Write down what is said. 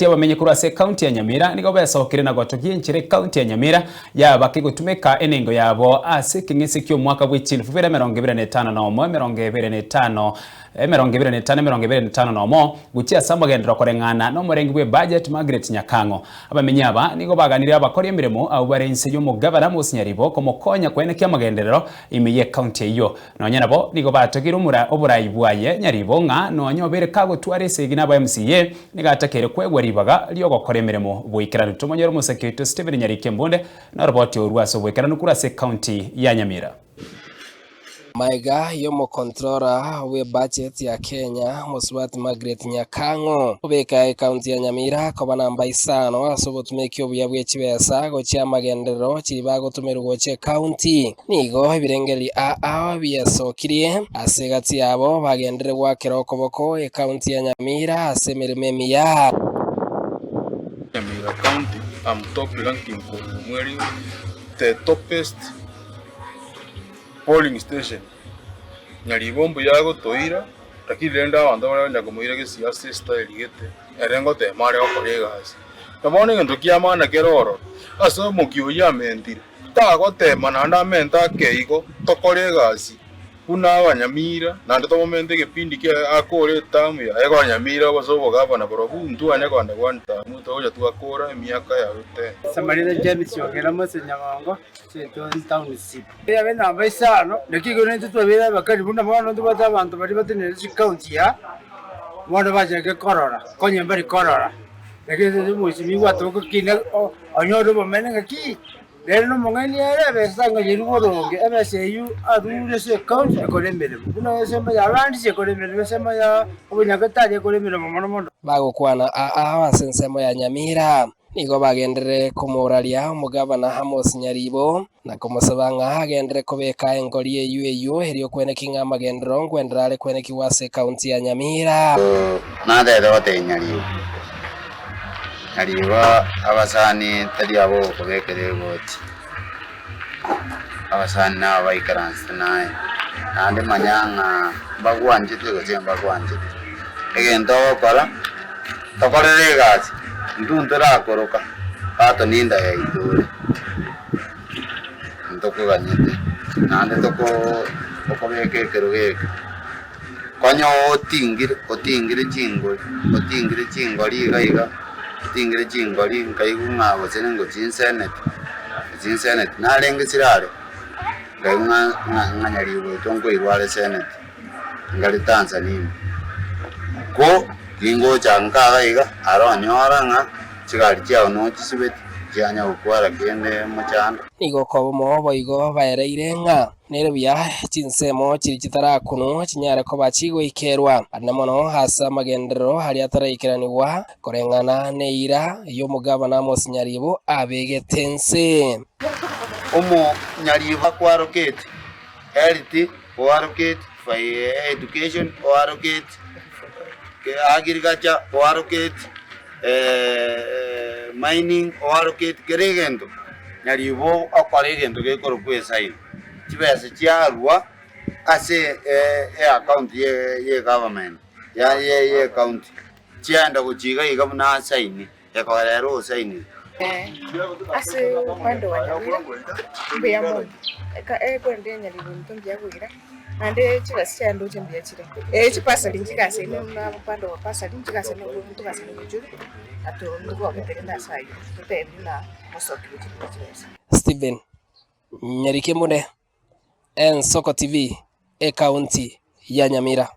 Bamenye kurase county ya Nyamira nigo besokire na gwatogie nchire county ya Nyamira ya bakigotumeka enengo yabo ase king'isi kyo mwaka bw'ekintu 2025 na omo 2025 na omo gutia samagendera koreng'ana no murengi bwe budget Margaret Nyakango abamenye aba nigo baganira abakora emiremo abo barense yo mugabana musinyaribo komokonya kwenekia magenderero imiye county iyo nonya nabo nigo batogira oburayi bwaye nyaribo ng'a nonyo bere kago tware gina ba MCA nigatakere kwegwa ribaga lyo gokora emiremo bwikirano tumonyero musekito Stephen Nyarikembonde na roboti orwaso bwikirano kurase county ya Nyamira. Maiga yomo controller we budget ya Kenya Muswati Margaret Nyakango ubeka county ya Nyamira koba namba 5 asobotumekyo buyabwe kibesa go kya magendero kiribago tumerugo kye county nigo birengeri byasokirie asegati yabo bagendere gwakero koboko e county ya Nyamira asemerememi ya Nyamira county am top ranking for mweri the topest polling station nyaribombo yago toira takilenda abantu baranja kumuira ke siasa style gete erengo te mare okoregas tamone ngento kiamana keroro aso mukio ya mentira tago te mananda menta keigo tokoregas una abanyamira nande to momente kipindi ke akore tamu ya ego nyamira basobo gabana borobuntu ane kwanda kwanta muto oja tuakora emiaka ya rute Samarida James yogera mose nyamango seto township ya bena baisano nekigo nento twabira bakari buna bana ndo batabantu bari batenere county ya mwana baje ke korora konye bari korora nekizo mushimi watoko kina onyodo bomenga ki lero mongani era besanga yirugoronge abaseyu arure se county ekolembere kuna sema ya randi se kolembere sema ya obunyagataje kolembere momono bagokwana abasensemo ya Nyamira nigo bagendere kumuraria umugabana Hamos Nyaribo na kumusabanga hagendere kubeka engoli eyu heriyo kweneki nga magendero ngwendrale kweneki wase county ya Nyamira nadero te Nyaribo Nyaribo abasani tali abo kubekere goti abasani na baikaranse naye ande manyanga bagwanjite gozemba bagwanjite egendo kora tokorere gazi ndundura koroka pato ninda ya idure ndoko ganyete nande toko okobeke kerogeke konyo otingire chingori gaiga tingire chingori nkaigunga bosenengo chinsenet nalenge sirare ngaunga nganyaribo tongo irwale senet ngali Tanzania ko ingo changa gaiga aronyora nga chigari chao no chisibeti cyanya ukwara kende mucyanda nigo kobo boigo baereire nga nere bya chinsemo kiri kitarakuno kinyare ko bacigo ikerwa anamono hasa magendero hari atarayikiraniwa korengana neira yo mugabana Amos Nyaribo abegetense omo Nyaribo kwarokete health kwarokete for education kwarokete agriculture kwarokete mining kwarokete keregendo Nyaribo akwaregendo gekoro kwesaini chibese chiarwa ase account ye government ye county chianda kuchiga igabuna saini yakorero saini ase kwando wanyawira mbe yamo kwende Nyaribo ntombi yakwira ande chigasi chando chembia chire chipasa linchikase na kwando wapasa linchikase no muntu kase no juru ato ndiko akitenda sayo tutebina musoki kuchiresa Stephen Nyarikembonde Soko TV county ya Nyamira.